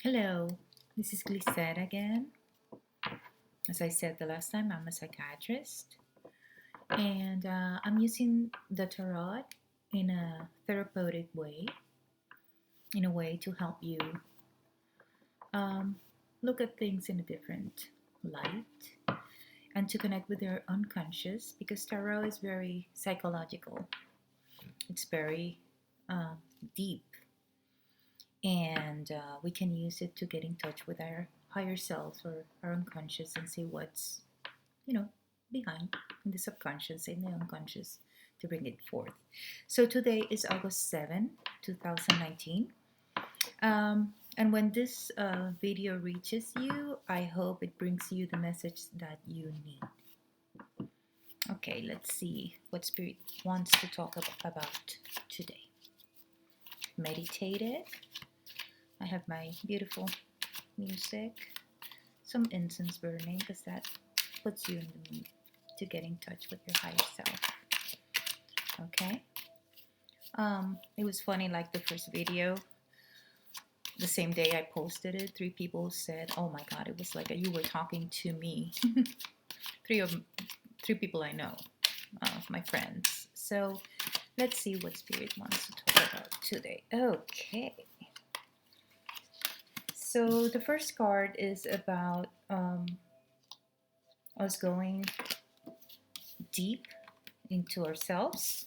Hello, this is Glisette again. As I said the last time, I'm a psychiatrist and I'm using the tarot in a therapeutic way, in a way to help you um, look at things in a different light and to connect with your unconscious because tarot is very psychological, it's very uh, deep, and we can use it to get in touch with our higher selves or our unconscious and see what's you know, behind in the subconscious, in the unconscious to bring it forth. So today is August 7, 2019. And when this video reaches you, I hope it brings you the message that you need. Okay, let's see what Spirit wants to talk about today. Meditated. I have my beautiful music, some incense burning because that puts you in the mood to get in touch with your higher self. Okay. It was funny, like the first video, the same day I posted it, three people said, "Oh my God, it was like you were talking to me." three of three people I know, my friends. So let's see what Spirit wants to talk about today. Okay. So the first card is about us going deep into ourselves.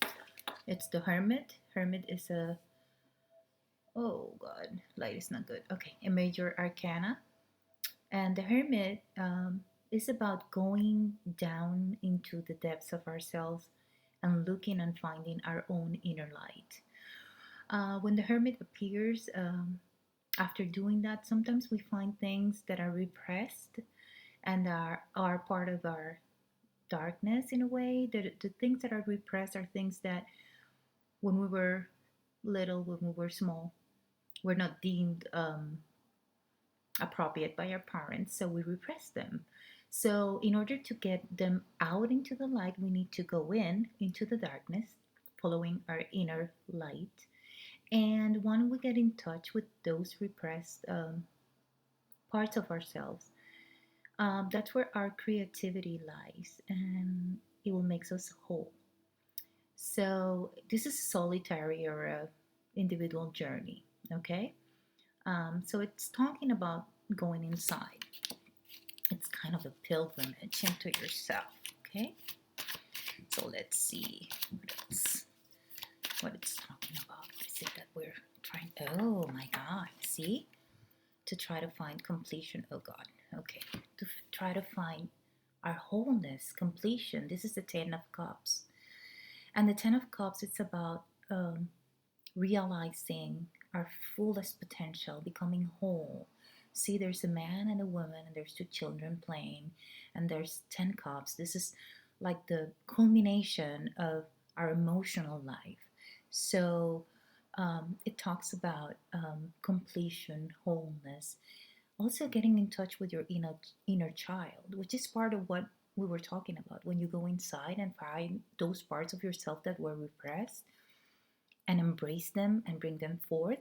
It's the Hermit. Hermit is a oh God, light is not good. Okay, a major arcana. And the Hermit is about going down into the depths of ourselves and looking and finding our own inner light. When the Hermit appears, after doing that, sometimes we find things that are repressed and are part of our darkness in a way. The things that are repressed are things that when we were little, when we were small, were not deemed appropriate by our parents, so we repress them. So, in order to get them out into the light, we need to go into the darkness, following our inner light. And when we get in touch with those repressed parts of ourselves, that's where our creativity lies, and it will make us whole. So, this is a solitary or a individual journey. Okay, so it's talking about going inside. It's kind of a pilgrimage into yourself. Okay, so let's see what else, what it's talking about. Is it that we're trying? Oh my God! See, to try to find completion. Oh God. Okay, to try to find our wholeness, completion. This is the Ten of Cups, and the Ten of Cups. It's about realizing our fullest potential, becoming whole. See, there's a man and a woman, and there's two children playing, and there's 10 cups. This is like the culmination of our emotional life. So it talks about completion, wholeness, also getting in touch with your inner child, which is part of what we were talking about. When you go inside and find those parts of yourself that were repressed, and embrace them and bring them forth,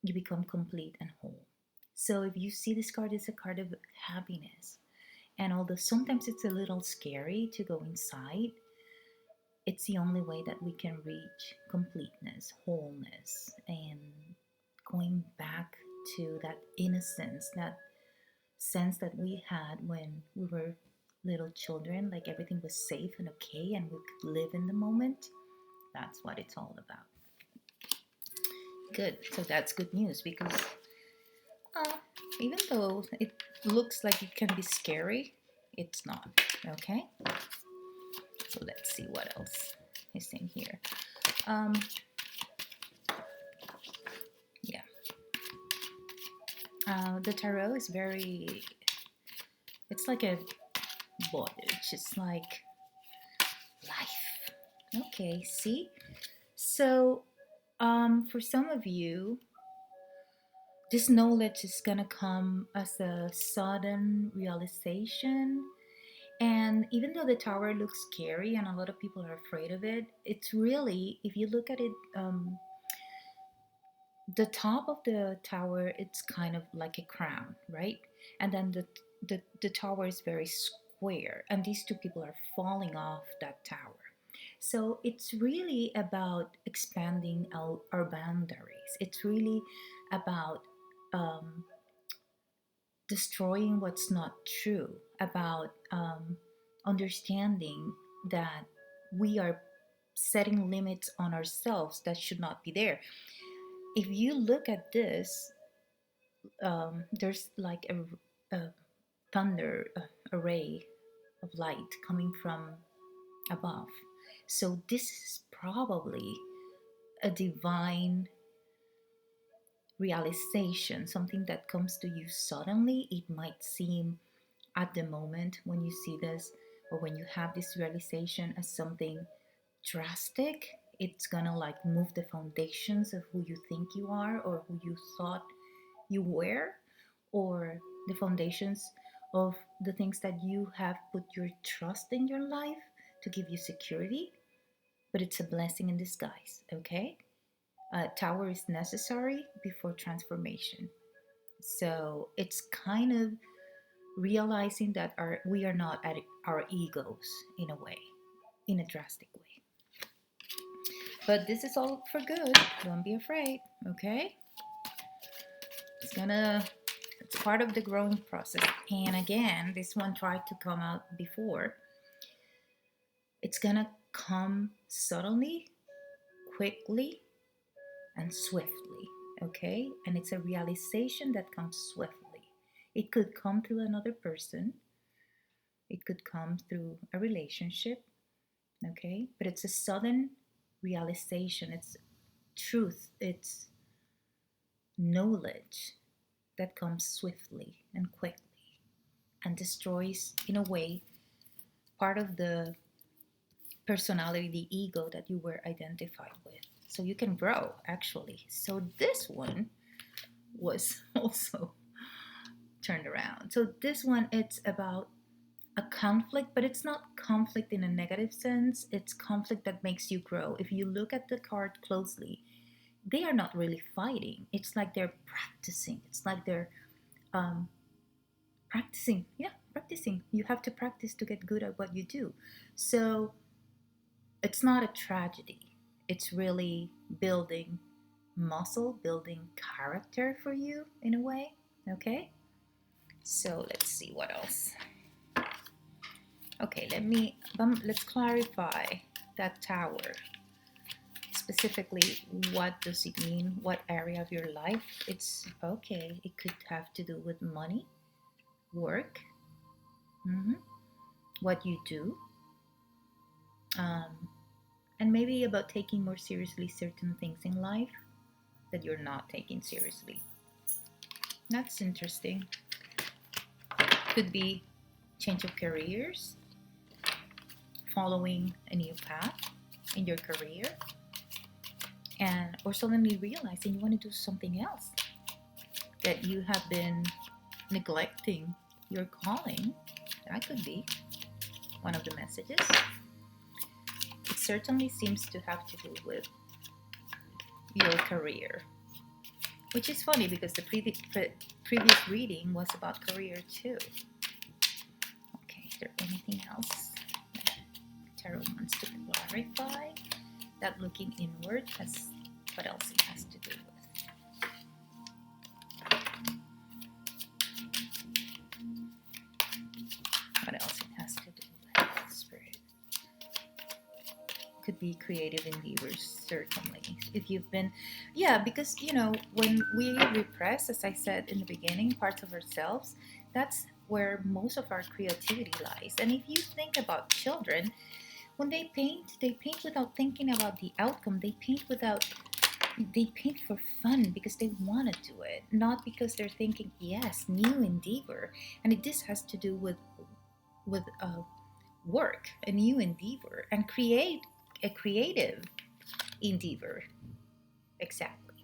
you become complete and whole. So if you see this card, it's a card of happiness. And although sometimes it's a little scary to go inside, it's the only way that we can reach completeness, wholeness, and going back to that innocence, that sense that we had when we were little children, like everything was safe and okay and we could live in the moment. That's what it's all about. Good. So that's good news because uh, even though it looks like it can be scary, it's not. Okay. So let's see what else is in here. Um, yeah. The tarot is very. It's like a bondage. It's like life. Okay. See. So, for some of you, this knowledge is gonna come as a sudden realization. And even though the tower looks scary and a lot of people are afraid of it, it's really, if you look at it the top of the tower, it's kind of like a crown, right? And then the tower is very square, and these two people are falling off that tower. So it's really about expanding our boundaries. It's really about um, destroying what's not true, about understanding that we are setting limits on ourselves that should not be there. If you look at this, there's like a thunder, a ray of light coming from above. So this is probably a divine realization, something that comes to you suddenly. It might seem at the moment when you see this or when you have this realization as something drastic. It's gonna like move the foundations of who you think you are or who you thought you were, or the foundations of the things that you have put your trust in your life to give you security. But it's a blessing in disguise, okay? Tower is necessary before transformation. So it's kind of realizing that we are not at our egos in a way, in a drastic way. But this is all for good. Don't be afraid, okay? It's gonna, it's part of the growing process. And again, this one tried to come out before. It's gonna come subtly, quickly, and swiftly, okay? And it's a realization that comes swiftly. It could come through another person, it could come through a relationship, okay? But it's a sudden realization, it's truth, it's knowledge that comes swiftly and quickly and destroys, in a way, part of the personality, the ego that you were identified with. So you can grow, actually. So this one was also turned around. So this one, it's about a conflict, but it's not conflict in a negative sense. It's conflict that makes you grow. If you look at the card closely, they are not really fighting. It's like they're practicing. It's like they're um, practicing. Yeah, practicing. You have to practice to get good at what you do. So it's not a tragedy. It's really building muscle, building character for you in a way. Okay? So let's see what else. Okay, let's clarify that tower. Specifically, what does it mean? What area of your life? It's okay. It could have to do with money, work, mhm, what you do, um, and maybe about taking more seriously certain things in life that you're not taking seriously. That's interesting. Could be change of careers, following a new path in your career, and or suddenly realizing you want to do something else, that you have been neglecting your calling. That could be one of the messages. It certainly seems to have to do with your career, which is funny because the previous reading was about career too. Okay, is there anything else Tarot wants to clarify? That looking inward has, what else it has to do with? What else it has to do with? Spirit. Could be creative endeavors, certainly. If you've been, yeah, because when we repress, as I said in the beginning, parts of ourselves, that's where most of our creativity lies. And if you think about children, when they paint without thinking about the outcome. They paint for fun because they want to do it, not because they're thinking, yes, new endeavor. And this has to do with work, a new endeavor, and create a creative endeavor. Exactly.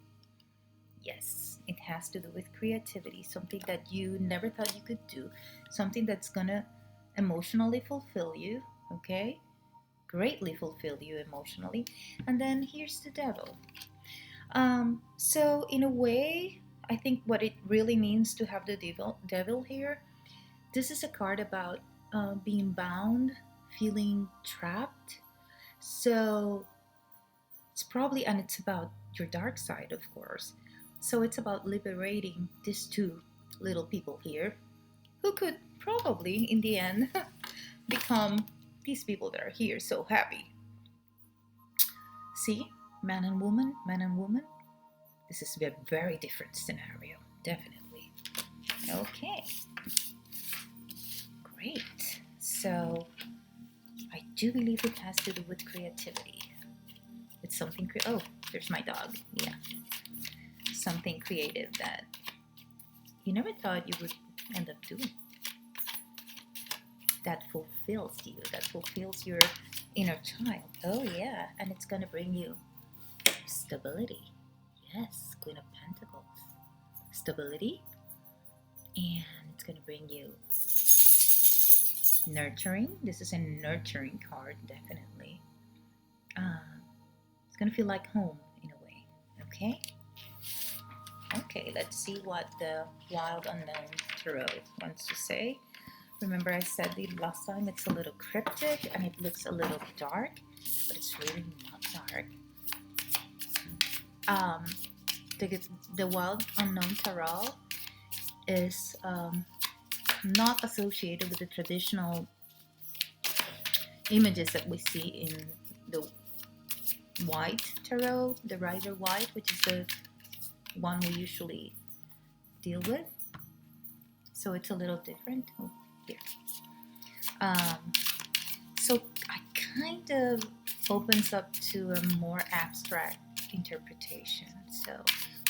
Yes, it has to do with creativity, something that you never thought you could do, something that's gonna emotionally fulfill you, okay? Greatly fulfill you emotionally. And then here's the devil. So in a way, I think what it really means to have the devil here. This is a card about being bound, feeling trapped. So it's probably, and it's about your dark side, of course. So it's about liberating these two little people here who could probably, in the end, become these people that are here so happy. See, man and woman. This is a very different scenario, definitely. Okay, great. So I do believe it has to do with creativity. It's something. Oh, there's my dog. Yeah, something creative that you never thought you would end up doing. That fulfills you. That fulfills your inner child. Oh yeah, and it's gonna bring you stability. Yes, Queen of Pentacles. Stability, and it's gonna bring you nurturing. This is a nurturing card, definitely. It's gonna feel like home in a way. Okay. Okay, let's see what the Wild Unknown Tarot wants to say. Remember, I said the last time it's a little cryptic and it looks a little dark, but it's really not dark. Um, the Wild Unknown Tarot is not associated with the traditional images that we see in the white tarot, the Rider White, which is the one we usually deal with. So it's a little different. Oh, here. Um, so I kind of opens up to a more abstract interpretation. So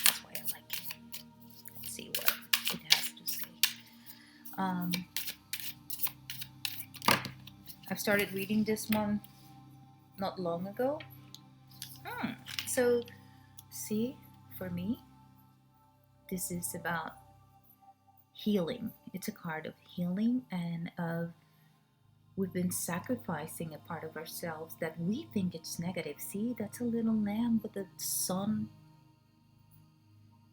that's why I like it. Let's see what it has to say. Um, I've started reading this one not long ago. So, see, for me, this is about healing. It's a card of healing and of we've been sacrificing a part of ourselves that we think it's negative. See, that's a little lamb with the sun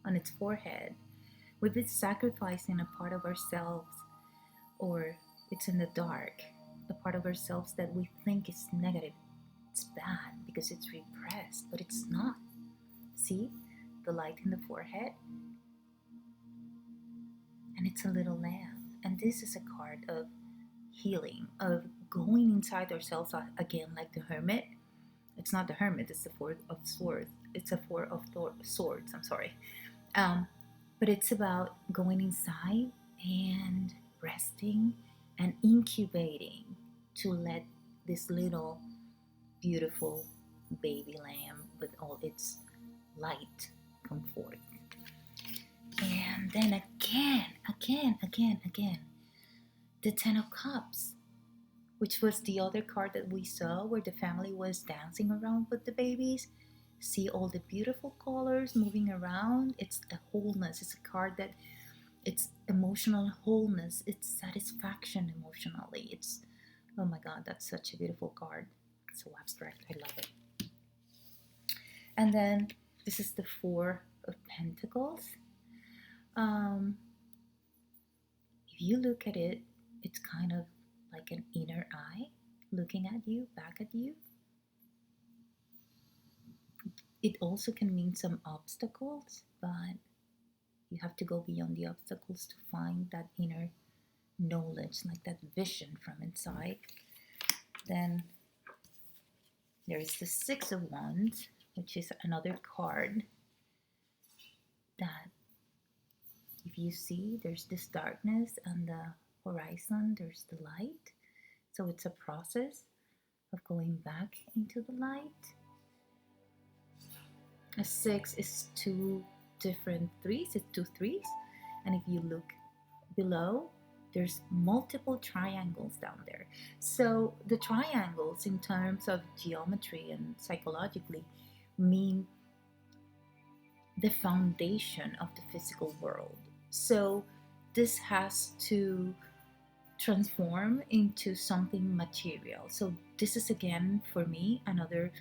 on its forehead. We've been sacrificing a part of ourselves, or it's in the dark, a part of ourselves that we think is negative. It's bad because it's repressed, but it's not. See the light in the forehead? And it's a little lamb. And this is a card of healing, of going inside ourselves again, like the hermit. It's not the hermit, it's the four of swords. It's a four of swords, I'm sorry. But it's about going inside and resting and incubating to let this little beautiful baby lamb with all its light come forth. And then again, the Ten of Cups, which was the other card that we saw where the family was dancing around with the babies. See all the beautiful colors moving around. It's a wholeness. It's a card that it's emotional wholeness. It's satisfaction emotionally. It's, oh my God, that's such a beautiful card. It's so abstract. I love it. And then this is the Four of Pentacles. If you look at it, it's kind of like an inner eye looking at you, back at you. It also can mean some obstacles, but you have to go beyond the obstacles to find that inner knowledge, like that vision from inside. Then there is the Six of Wands, which is another card that if you see, there's this darkness on the horizon, there's the light. So it's a process of going back into the light. A six is two different threes, it's two threes. And if you look below, there's multiple triangles down there. So the triangles, in terms of geometry and psychologically, mean the foundation of the physical world. So this has to transform into something material. So this is again for me another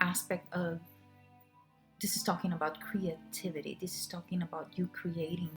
aspect of This is talking about creativity. This is talking about you creating